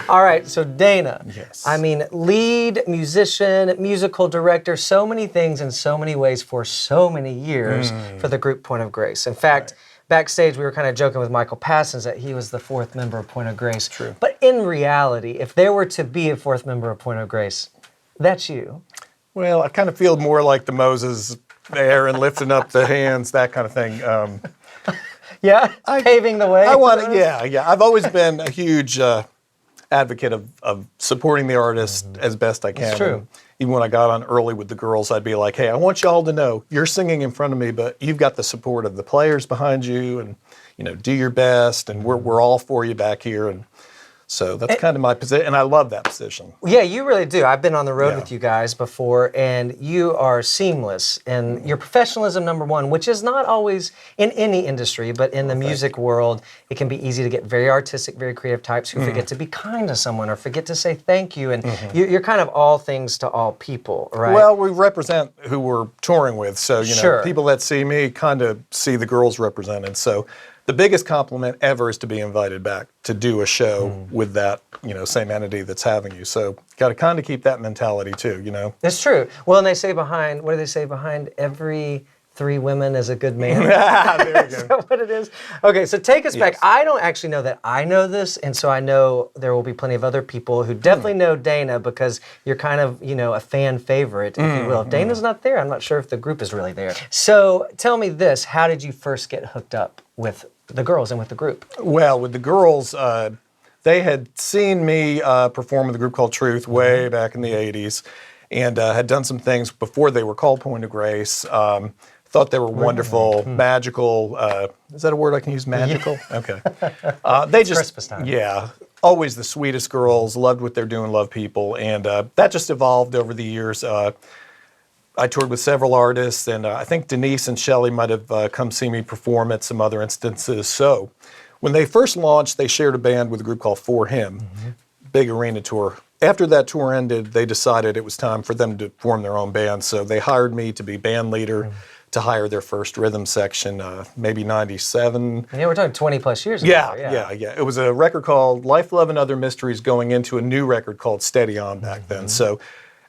All right, so Dana. Yes. I mean, lead musician, musical director, so many things in so many ways for so many years for the group Point of Grace. In fact, backstage we were kind of joking with Michael Passons that he was the fourth member of Point of Grace. True. But in reality, if there were to be a fourth member of Point of Grace, that's you. Well, I kind of feel more like the Moses there and lifting up the hands, that kind of thing. Yeah, paving the way. Yeah. I've always been a huge advocate of supporting the artist as best I can. It's true. And even when I got on early with the girls, I'd be like, hey, I want y'all to know you're singing in front of me, but you've got the support of the players behind you, and do your best, and we're all for you back here. And so that's kind of my position, and I love that position. Yeah, you really do. I've been on the road with you guys before, and you are seamless. And your professionalism, number one, which is not always in any industry, but in the music world, it can be easy to get very artistic, very creative types who forget to be kind to someone or forget to say thank you. And you're kind of all things to all people, right? Well, we represent who we're touring with, so people that see me kind of see the girls represented. So the biggest compliment ever is to be invited back to do a show with that, same entity that's having you. So got to kind of keep that mentality too, It's true. Well, and they say what do they say? Behind every 3 women is a good man. There you go. Is that what it is? Okay, so take us back. I don't actually know that I know this, and so I know there will be plenty of other people who definitely know Dana because you're kind of, a fan favorite, if you will. If Dana's not there, I'm not sure if the group is really there. So tell me this, how did you first get hooked up with the girls and with the group? Well, with the girls, they had seen me perform with a group called Truth way back in the 80s, and had done some things before they were called Point of Grace. Thought they were wonderful, magical. Is that a word I can use? Magical? Okay. They just, Christmas time. Yeah, always the sweetest girls. Loved what they're doing. Love people, and that just evolved over the years. I toured with several artists, and I think Denise and Shelley might have come see me perform at some other instances. So when they first launched, they shared a band with a group called For Him, big arena tour. After that tour ended, they decided it was time for them to form their own band. So they hired me to be band leader, to hire their first rhythm section, maybe 97. Yeah, we're talking 20 plus years ago. Yeah. It was a record called Life, Love, and Other Mysteries going into a new record called Steady On back then. So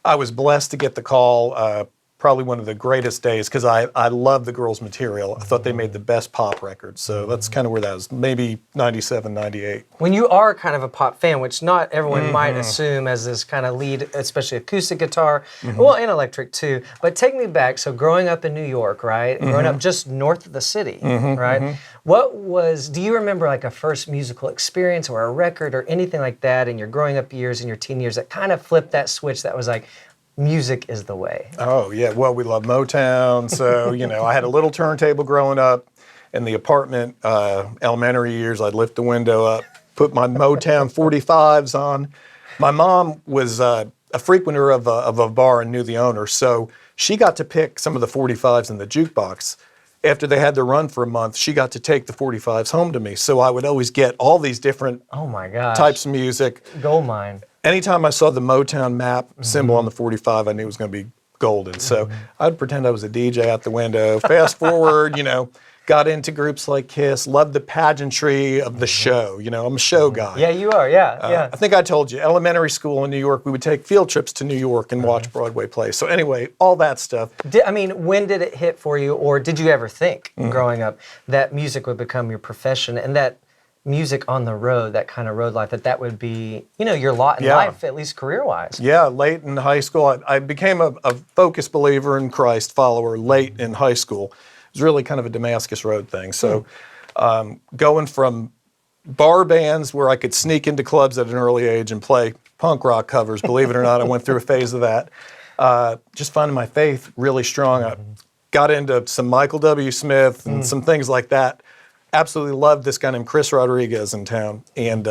I was blessed to get the call. Probably one of the greatest days because I love the girls' material. I thought they made the best pop record. So that's kind of where that was, maybe 97, 98. When you are kind of a pop fan, which not everyone might assume as this kind of lead, especially acoustic guitar, well, and electric too. But take me back. So growing up in New York, right? Growing up just north of the city, right? Do you remember like a first musical experience or a record or anything like that in your growing up years, in your teen years that kind of flipped that switch that was like, music is the way? Oh, yeah. Well, we love Motown. So, I had a little turntable growing up in the apartment. Elementary years, I'd lift the window up, put my Motown 45s on. My mom was a frequenter of a bar and knew the owner. So she got to pick some of the 45s in the jukebox. After they had their run for a month, she got to take the 45s home to me. So I would always get all these different types of music. Gold mine. Anytime I saw the Motown map symbol on the 45, I knew it was going to be golden. So I'd pretend I was a DJ out the window. Fast forward, got into groups like Kiss, loved the pageantry of the show. I'm a show guy. Yeah, you are, yeah. I think I told you, elementary school in New York, we would take field trips to New York and watch Broadway plays. So anyway, all that stuff. When did it hit for you, or did you ever think growing up that music would become your profession and that music on the road, that kind of road life, that would be, your lot in life, at least career-wise? Yeah, late in high school. I became a focused believer in Christ, follower, late in high school. It was really kind of a Damascus Road thing. So going from bar bands where I could sneak into clubs at an early age and play punk rock covers, believe it or not, I went through a phase of that. Just finding my faith really strong. I got into some Michael W. Smith and some things like that. Absolutely loved this guy named Chris Rodriguez in town. And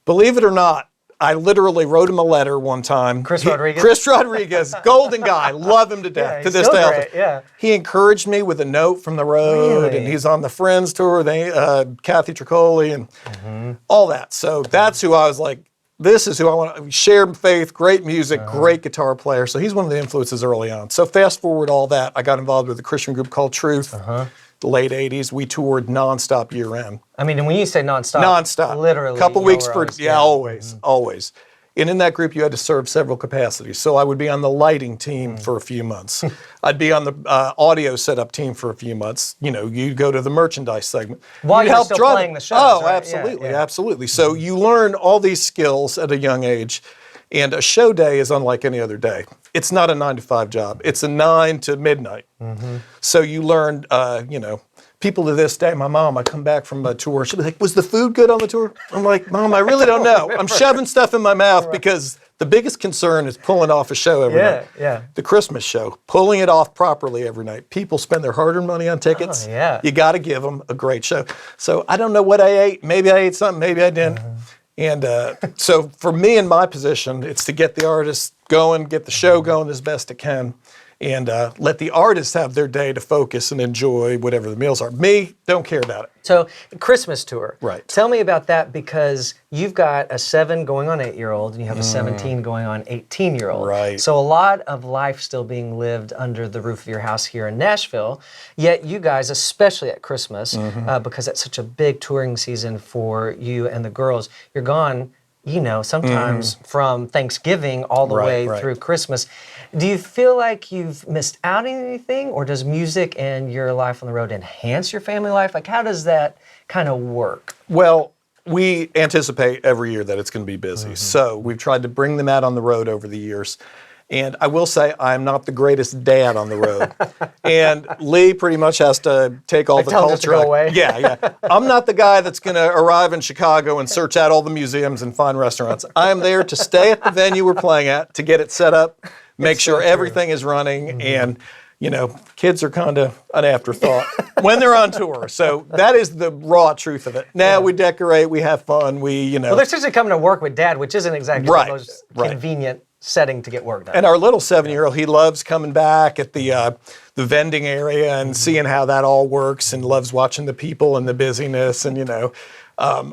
believe it or not, I literally wrote him a letter one time. Chris Rodriguez? Chris Rodriguez, golden guy. Love him to death. To this day. Yeah. He encouraged me with a note from the road. And he's on the Friends tour, Kathy Tricoli, and all that. So that's who I was like, this is who I want to share faith, great music, great guitar player. So he's one of the influences early on. So fast forward all that, I got involved with a Christian group called Truth. the late 80s, we toured nonstop year round. I mean, and when you say nonstop, Nonstop. literally. Couple weeks were per, always- yeah, always, always. And in that group, you had to serve several capacities. So I would be on the lighting team for a few months. I'd be on the audio setup team for a few months. You know, you'd go to the merchandise segment. While You'd you're help still drive playing it. the shows, Oh, right? absolutely, Yeah. absolutely. So you learn all these skills at a young age. And a show day is unlike any other day. It's not a 9 to 5 job. It's a 9 to midnight. So you learn, you know, people to this day, my mom, I come back from a tour, she'll be like, was the food good on the tour? I'm like, Mom, I really don't know. I'm shoving stuff in my mouth because the biggest concern is pulling off a show every night. Yeah. The Christmas show, pulling it off properly every night. People spend their hard-earned money on tickets. Oh, yeah. You got to give them a great show. So I don't know what I ate. Maybe I ate something, maybe I didn't. And so for me in my position, it's to get the artist going, get the show going as best it can, and let the artists have their day to focus and enjoy whatever the meals are. Me, don't care about it. So, Christmas tour. Right. Tell me about that, because you've got a 7 going on 8-year-old and you have a 17 going on 18-year-old. Right. So a lot of life still being lived under the roof of your house here in Nashville. Yet you guys, especially at Christmas, because it's such a big touring season for you and the girls, you're gone, you know, sometimes from Thanksgiving all the way Right. through Christmas. Do you feel like you've missed out on anything, or does music and your life on the road enhance your family life? Like, how does that kind of work? Well, we anticipate every year that it's going to be busy. So we've tried to bring them out on the road over the years. And I will say I'm not the greatest dad on the road. And Leigh pretty much has to take all the tell him just to culture. go away? Yeah. I'm not the guy that's going to arrive in Chicago and search out all the museums and find restaurants. I am there to stay at the venue we're playing at, to get it set up, make sure everything is running, and you know, kids are kind of an afterthought when they're on tour. So that is the raw truth of it. Now we decorate, we have fun, you know. Well, they're usually coming to work with Dad, which isn't exactly Right, the most right. convenient setting to get work done. And our little 7-year-old, he loves coming back at the vending area and seeing how that all works, and loves watching the people and the busyness, and you know.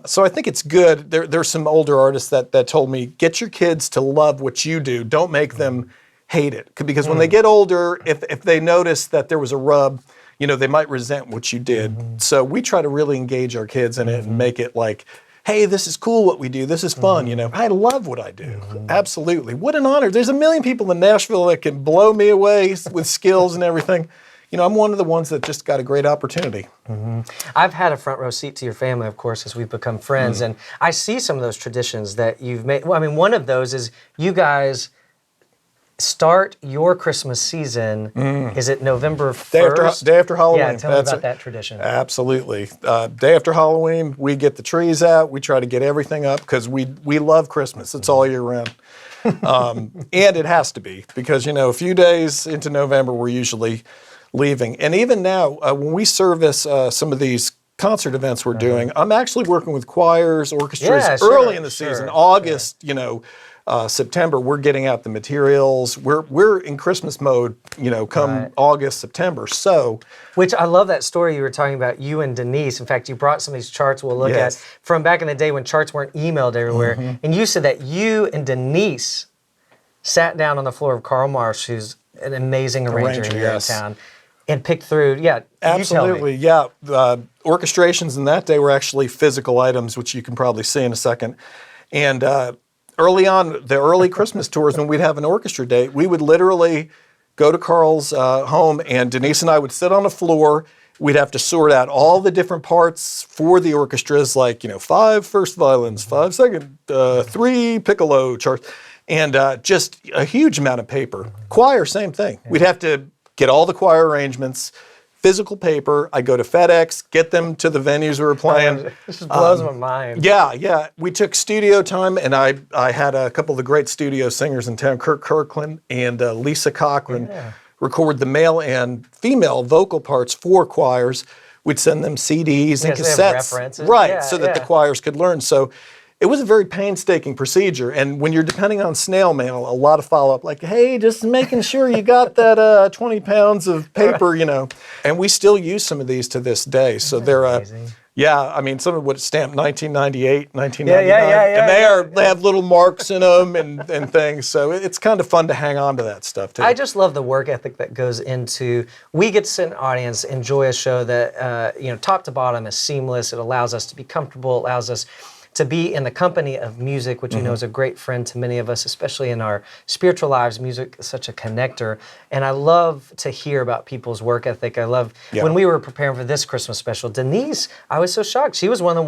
So I think it's good. There's some older artists that told me, get your kids to love what you do. Don't make them hate it. Because when they get older, if they notice that there was a rub, you know, they might resent what you did. So we try to really engage our kids in it and make it like, hey, this is cool what we do. This is fun. You know, I love what I do. Absolutely. What an honor. There's a million people in Nashville that can blow me away with skills and everything. You know, I'm one of the ones that just got a great opportunity. I've had a front row seat to your family, of course, as we've become friends, and I see some of those traditions that you've made. Well, I mean, one of those is you guys start your Christmas season, is it November 1st? Day after Halloween. Yeah, tell me about that tradition. Absolutely. Day after Halloween, we get the trees out. We try to get everything up because we love Christmas. It's all year round. And it has to be because, you know, a few days into November, we're usually leaving. And even now, when we service some of these concert events we're doing, I'm actually working with choirs, orchestras early in the season. August, you know, September, we're getting out the materials. We're in Christmas mode, you know, come August, September. So, which I love that story you were talking about, you and Denise. In fact, you brought some of these charts we'll look at from back in the day when charts weren't emailed everywhere. And you said that you and Denise sat down on the floor of Carl Marsh, who's an amazing arranger here in town, and picked through, absolutely, orchestrations in that day were actually physical items, which you can probably see in a second. And early on, the early Christmas tours, when we'd have an orchestra date, we would literally go to Carl's home, and Denise and I would sit on the floor. We'd have to sort out all the different parts for the orchestras, like, you know, 5 first violins, 5 second, 3 piccolo charts, and just a huge amount of paper. Choir, same thing. We'd have to get all the choir arrangements, physical paper. I go to FedEx, get them to the venues we were playing. This just blows my mind. Yeah. We took studio time, and I had a couple of the great studio singers in town, Kirk Kirkland and Lisa Cochran, record the male and female vocal parts for choirs. We'd send them CDs and cassettes, so that the choirs could learn. So it was a very painstaking procedure, and when you're depending on snail mail, a lot of follow-up, like, hey, just making sure you got that 20 pounds of paper, you know. And we still use some of these to this day. So they're Yeah, I mean, some of what's stamped 1998, 1999, and they have little marks in them and things. So it's kind of fun to hang on to that stuff too. I just love the work ethic that goes into. We get to sit in an audience, enjoy a show that top to bottom is seamless. It allows us to be comfortable. It allows us to be in the company of music, which we know is a great friend to many of us, especially in our spiritual lives. Music is such a connector. And I love to hear about people's work ethic. I love, when we were preparing for this Christmas special, Denise, I was so shocked. She was one of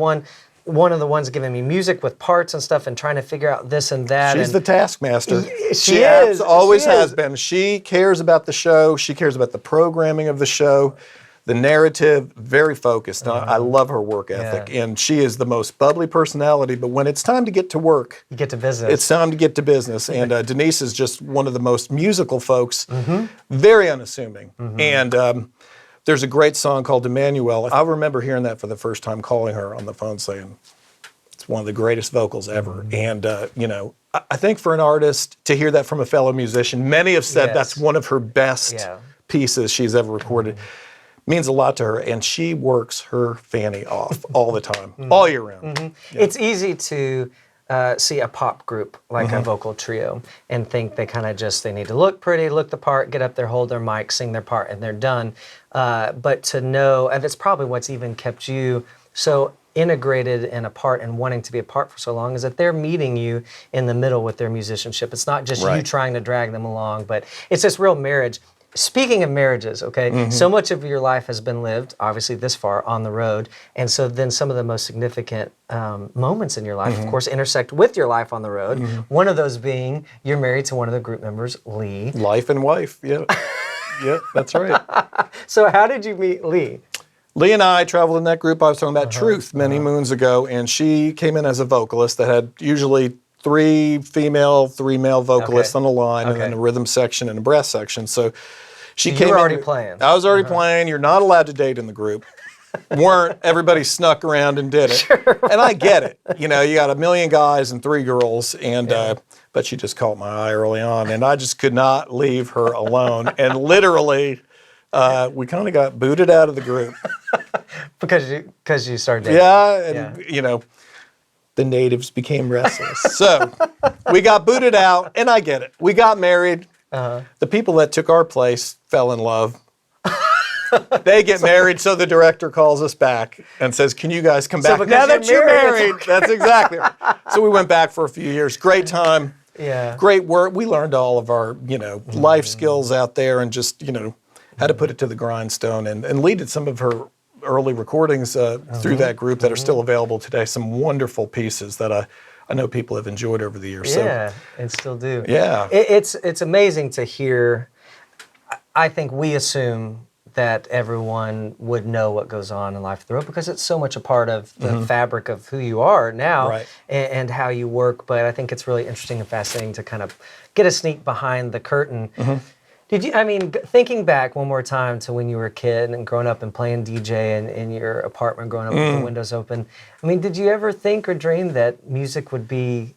the ones giving me music with parts and stuff and trying to figure out this and that. She's the taskmaster. She is. Always has been. She cares about the show. She cares about the programming of the show. The narrative, very focused. I love her work ethic. And she is the most bubbly personality, but when it's time to get to work, you get to business. It's time to get to business. And Denise is just one of the most musical folks, very unassuming. And there's a great song called Emanuel. I remember hearing that for the first time, calling her on the phone saying, it's one of the greatest vocals ever. And, I think for an artist to hear that from a fellow musician, many have said that's one of her best pieces she's ever recorded. Means a lot to her, and she works her fanny off all the time, all year round. It's easy to see a pop group like a vocal trio and think they kind of they need to look pretty, look the part, get up there, hold their mic, sing their part, and they're done. But to know, and that's probably what's even kept you so integrated and a part and wanting to be a part for so long, is that they're meeting you in the middle with their musicianship. It's not just you trying to drag them along, but it's this real marriage. Speaking of marriages, so much of your life has been lived, obviously this far, on the road, and so then some of the most significant moments in your life, of course, intersect with your life on the road. One of those being you're married to one of the group members, Leigh. Life and wife, yeah. Yeah, that's right. So how did you meet Leigh? Leigh and I traveled in that group I was talking about, Truth, many moons ago, and she came in as a vocalist that had usually 3 female, 3 male vocalists on the line, and then a rhythm section and a brass section. So she came in. You were already playing. I was already playing. You're not allowed to date in the group. Weren't. Everybody snuck around and did it. And I get it. You got 1 million guys and 3 girls, and but she just caught my eye early on, and I just could not leave her alone. And literally, we kind of got booted out of the group. Because you started dating. Yeah, and the natives became restless. So we got booted out, and I get it. We got married. The people that took our place fell in love. They get married, so the director calls us back and says, can you guys come back now that you're married? That's exactly right. So we went back for a few years. Great time. Yeah. Great work. We learned all of our, life skills out there and just, how to put it to the grindstone. And Leigh did some of her early recordings through that group that are still available today. Some wonderful pieces that I know people have enjoyed over the years. Yeah, and still do. Yeah. It's amazing to hear. I think we assume that everyone would know what goes on in life of the road because it's so much a part of the fabric of who you are now and how you work. But I think it's really interesting and fascinating to kind of get a sneak behind the curtain. Did you, thinking back one more time to when you were a kid and growing up and playing DJ in your apartment, growing up with the windows open, did you ever think or dream that music would be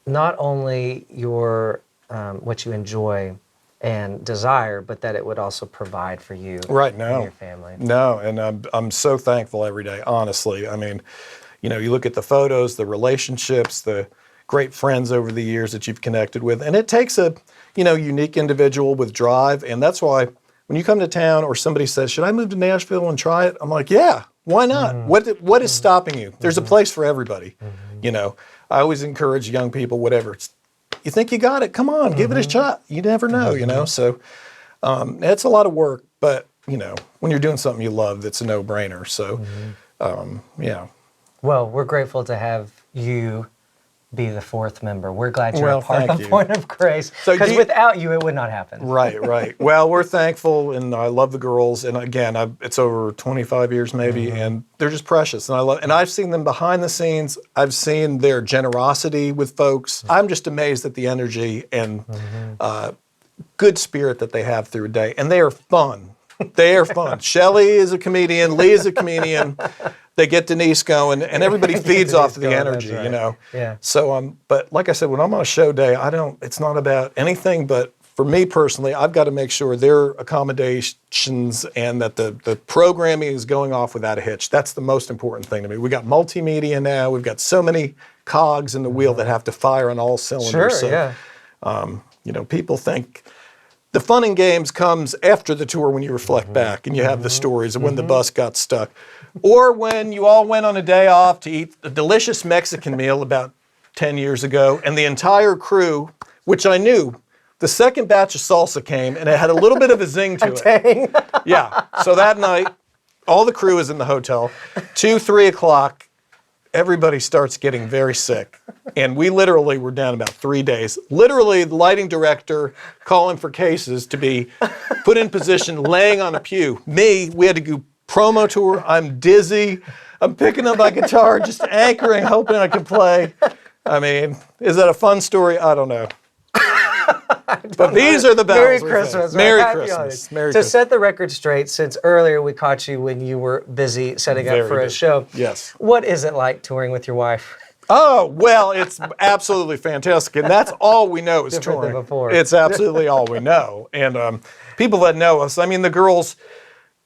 not only your what you enjoy and desire, but that it would also provide for you and your family? No, and I'm so thankful every day, honestly. You look at the photos, the relationships, the great friends over the years that you've connected with, and it takes a unique individual with drive, and that's why when you come to town or somebody says, should I move to Nashville and try it? I'm like, yeah, why not? What is stopping you? There's a place for everybody. I always encourage young people, whatever. You think you got it? Come on, give it a shot. You never know, So it's a lot of work, but, when you're doing something you love, it's a no-brainer. So, yeah. Well, we're grateful to have you be the 4th member. We're glad you're a part of Point of Grace, because without you, it would not happen. Right. Well, we're thankful, and I love the girls. And again, it's over 25 years maybe, and they're just precious. And I've seen them behind the scenes. I've seen their generosity with folks. I'm just amazed at the energy and good spirit that they have through a day. And they are fun. They are fun. Shelley is a comedian. Leigh is a comedian. They get Denise going, and everybody feeds off of the energy, Yeah. So, but like I said, when I'm on a show day, it's not about anything but for me personally, I've got to make sure their accommodations and that the programming is going off without a hitch. That's the most important thing to me. We got multimedia now. We've got so many cogs in the wheel that have to fire on all cylinders. Sure, yeah. You know, people think the fun and games comes after the tour when you reflect back and you have the stories of when the bus got stuck. Or when you all went on a day off to eat a delicious Mexican meal about 10 years ago, and the entire crew, which I knew, the second batch of salsa came, and it had a little bit of a zing to it. Dang. Yeah, so that night, all the crew is in the hotel. 2, 3 o'clock, everybody starts getting very sick. And we literally were down about 3 days. Literally, the lighting director calling for cases to be put in position, laying on a pew. Me, we had to do promo tour. I'm dizzy. I'm picking up my guitar, just anchoring, hoping I can play. I mean, is that a fun story? I don't know. But these are the battles. Merry Christmas. Merry Happy Christmas. holidays. Merry To Christmas. set the record straight, since earlier we caught you when you were busy setting up Very for a busy. show. Yes. What is it like touring with your wife? Oh, well, it's absolutely fantastic. And that's all we know is Different than touring. before. It's absolutely all we know. And people that know us, I mean, the girls,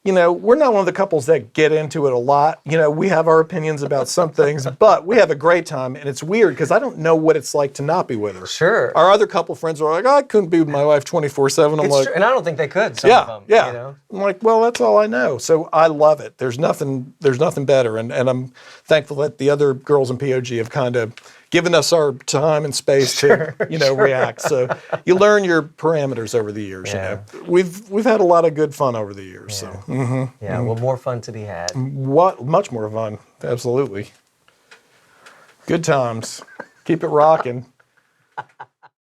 you know, we're not one of the couples that get into it a lot. You know, we have our opinions about some things, but we have a great time. And it's weird because I don't know what it's like to not be with her. Sure. Our other couple friends are like, oh, I couldn't be with my wife 24/7. I'm It's like, true. And I don't think they could, some of them. yeah. You know? I'm like, well, that's all I know. So I love it. There's nothing better. And I'm thankful that the other girls in POG have kind of given us our time and space to, you know, react. So you learn your parameters over the years. Yeah. You know, we've had a lot of good fun over the years. Yeah. So Yeah, well, more fun to be had. much more fun. Absolutely. Good times. Keep it rocking.